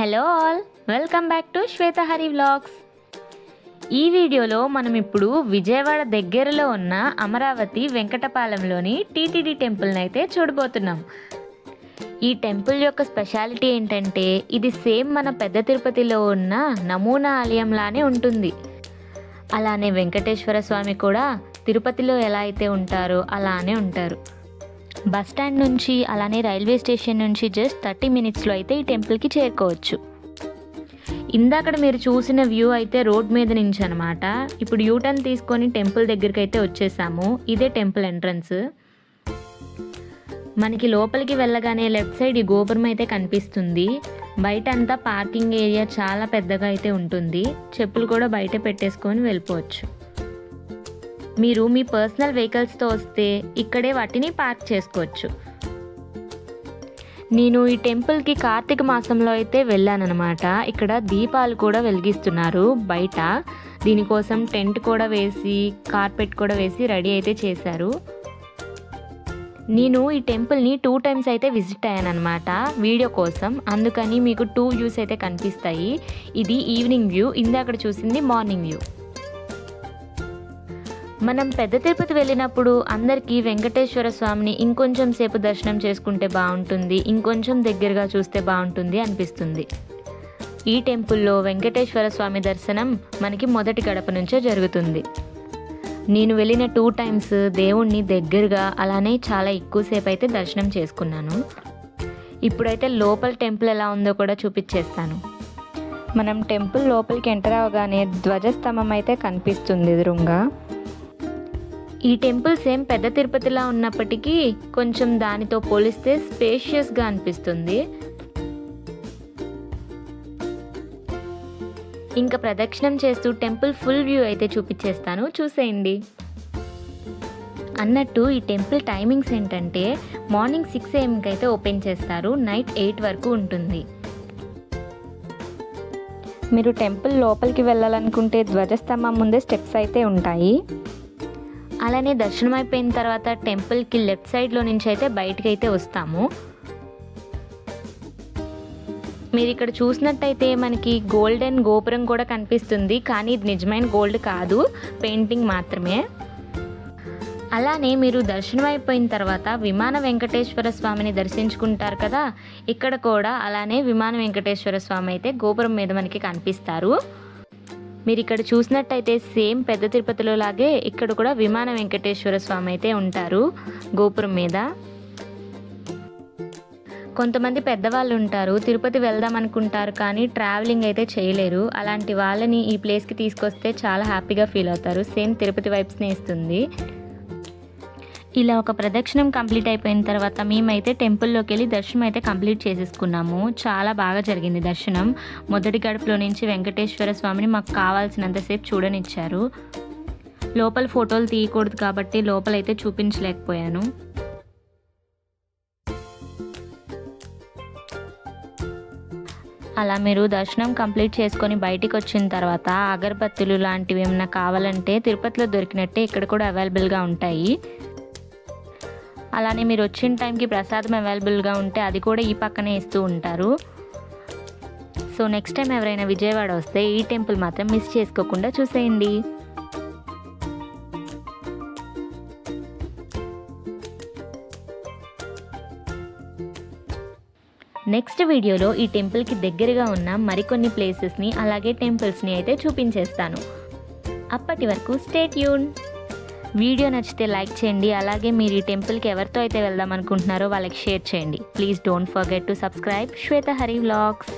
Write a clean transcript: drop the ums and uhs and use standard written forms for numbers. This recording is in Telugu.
Hello all, welcome back to Shwetahari vlogs. ఈ వీడియోలో మనం ఇప్పుడు విజయవాడ దగ్గరలో ఉన్న అమరావతి వెంకటపాలెంలోని టీటీడీ టెంపుల్ని అయితే చూడబోతున్నాం. ఈ టెంపుల్ యొక్క స్పెషాలిటీ ఏంటంటే ఇది సేమ్ మన పెద్ద తిరుపతిలో ఉన్న నమూనా ఆలయంలానే ఉంటుంది. అలానే వెంకటేశ్వర స్వామి కూడా తిరుపతిలో ఎలా అయితే ఉంటారో అలానే ఉంటారు. బస్ స్టాండ్ నుంచి అలానే రైల్వే స్టేషన్ నుంచి జస్ట్ 30 మినిట్స్లో అయితే ఈ టెంపుల్కి చేరుకోవచ్చు. ఇందాక మీరు చూసిన వ్యూ అయితే రోడ్ మీద నుంచి అనమాట. ఇప్పుడు యూటర్న్ తీసుకొని టెంపుల్ దగ్గరికి అయితే వచ్చేసాము. ఇదే టెంపుల్ ఎంట్రన్స్. మనకి లోపలికి వెళ్ళగానే లెఫ్ట్ సైడ్ ఈ గోపురం అయితే కనిపిస్తుంది. బయట అంతా పార్కింగ్ ఏరియా చాలా పెద్దగా అయితే ఉంటుంది. చెప్పులు కూడా బయట పెట్టేసుకొని వెళ్ళిపోవచ్చు. మీరు మీ పర్సనల్ వెహికల్స్తో వస్తే ఇక్కడే వాటిని పార్క్ చేసుకోవచ్చు. నేను ఈ టెంపుల్కి కార్తీక మాసంలో అయితే వెళ్ళానన్నమాట. ఇక్కడ దీపాలు కూడా వెలిగిస్తున్నారు బయట. దీనికోసం టెంట్ కూడా వేసి కార్పెట్ కూడా వేసి రెడీ అయితే చేశారు. నేను ఈ టెంపుల్ని 2 టైమ్స్ అయితే విజిట్ అయ్యానమాట వీడియో కోసం. అందుకని మీకు 2 వ్యూస్ అయితే కనిపిస్తాయి. ఇది ఈవినింగ్ వ్యూ, ఇందాక చూసింది మార్నింగ్ వ్యూ. మనం పెద్ద తిరుపతి వెళ్ళినప్పుడు అందరికీ వెంకటేశ్వర స్వామిని ఇంకొంచెం సేపు దర్శనం చేసుకుంటే బాగుంటుంది, ఇంకొంచెం దగ్గరగా చూస్తే బాగుంటుంది అనిపిస్తుంది. ఈ టెంపుల్లో వెంకటేశ్వర స్వామి దర్శనం మనకి మొదటి గడప నుంచే జరుగుతుంది. నేను వెళ్ళిన 2 టైమ్స్ దేవుణ్ణి దగ్గరగా అలానే చాలా ఎక్కువసేపు అయితే దర్శనం చేసుకున్నాను. ఇప్పుడైతే లోపల టెంపుల్ ఎలా ఉందో కూడా చూపించేస్తాను. మనం టెంపుల్ లోపలికి ఎంటర్ అవగానే ధ్వజస్తంభం అయితే కనిపిస్తుంది ఎదురుగా. ఈ టెంపుల్ సేమ్ పెద్ద తిరుపతిలా ఉన్నప్పటికీ కొంచెం దానితో పోలిస్తే స్పేషియస్గా అనిపిస్తుంది. ఇంకా ప్రదక్షిణం చేస్తూ టెంపుల్ ఫుల్ వ్యూ అయితే చూపించేస్తాను, చూసేయండి. అన్నట్టు ఈ టెంపుల్ టైమింగ్స్ ఏంటంటే మార్నింగ్ 6 AM అయితే ఓపెన్ చేస్తారు, నైట్ 8 వరకు ఉంటుంది. మీరు టెంపుల్ లోపలికి వెళ్ళాలనుకుంటే ధ్వజస్తంభం ముందే స్టెప్స్ అయితే ఉంటాయి. అలానే దర్శనం అయిపోయిన తర్వాత టెంపుల్కి లెఫ్ట్ సైడ్లో నుంచి అయితే బయటకు అయితే వస్తాము. మీరు ఇక్కడ చూసినట్టయితే మనకి గోల్డెన్ గోపురం కూడా కనిపిస్తుంది, కానీ ఇది నిజమైన గోల్డ్ కాదు, పెయింటింగ్ మాత్రమే. అలానే మీరు దర్శనం అయిపోయిన తర్వాత విమాన వెంకటేశ్వర స్వామిని దర్శించుకుంటారు కదా, ఇక్కడ కూడా అలానే విమాన వెంకటేశ్వర స్వామి అయితే గోపురం మీద మనకి కనిపిస్తారు. మీరు ఇక్కడ చూసినట్టయితే సేమ్ పెద్ద తిరుపతిలో లాగే ఇక్కడ కూడా విమాన వెంకటేశ్వర స్వామి అయితే ఉంటారు గోపురం మీద. కొంతమంది పెద్దవాళ్ళు ఉంటారు, తిరుపతి వెళ్దాం అనుకుంటారు కానీ ట్రావెలింగ్ అయితే చేయలేరు. అలాంటి వాళ్ళని ఈ ప్లేస్కి తీసుకొస్తే చాలా హ్యాపీగా ఫీల్ అవుతారు. సేమ్ తిరుపతి వైబ్స్ని ఇస్తుంది. ఇలా ఒక ప్రదక్షిణం కంప్లీట్ అయిపోయిన తర్వాత మేమైతే టెంపుల్లోకి వెళ్ళి దర్శనం అయితే కంప్లీట్ చేసేసుకున్నాము. చాలా బాగా జరిగింది దర్శనం. మొదటి గడపలో నుంచి వెంకటేశ్వర స్వామిని మాకు కావాల్సినంతసేపు చూడనిచ్చారు. లోపల ఫోటోలు తీయకూడదు కాబట్టి లోపలైతే చూపించలేకపోయాను. అలా మీరు దర్శనం కంప్లీట్ చేసుకొని బయటికి వచ్చిన తర్వాత అగరబత్తులు లాంటివి ఏమైనా కావాలంటే తిరుపతిలో దొరికినట్టే ఇక్కడ కూడా అవైలబుల్గా ఉంటాయి. అలానే మీరు వచ్చిన టైంకి ప్రసాదం అవైలబుల్గా ఉంటే అది కూడా ఈ పక్కనే ఇస్తూ ఉంటారు. సో నెక్స్ట్ టైం ఎవరైనా విజయవాడ వస్తే ఈ టెంపుల్ మాత్రం మిస్ చేసుకోకుండా చూసేయండి. నెక్స్ట్ వీడియోలో ఈ టెంపుల్కి దగ్గరగా ఉన్న మరికొన్ని ప్లేసెస్ని అలాగే టెంపుల్స్ని అయితే చూపించేస్తాను. అప్పటి వరకు స్టే ట్యూన్. వీడియో నచ్చితే లైక్ చేయండి. అలాగే మీరు ఈ టెంపుల్కి ఎవరితో అయితే వెళ్దాం అనుకుంటున్నారో వాళ్ళకి షేర్ చేయండి. Please don't forget to subscribe Shwetahari vlogs.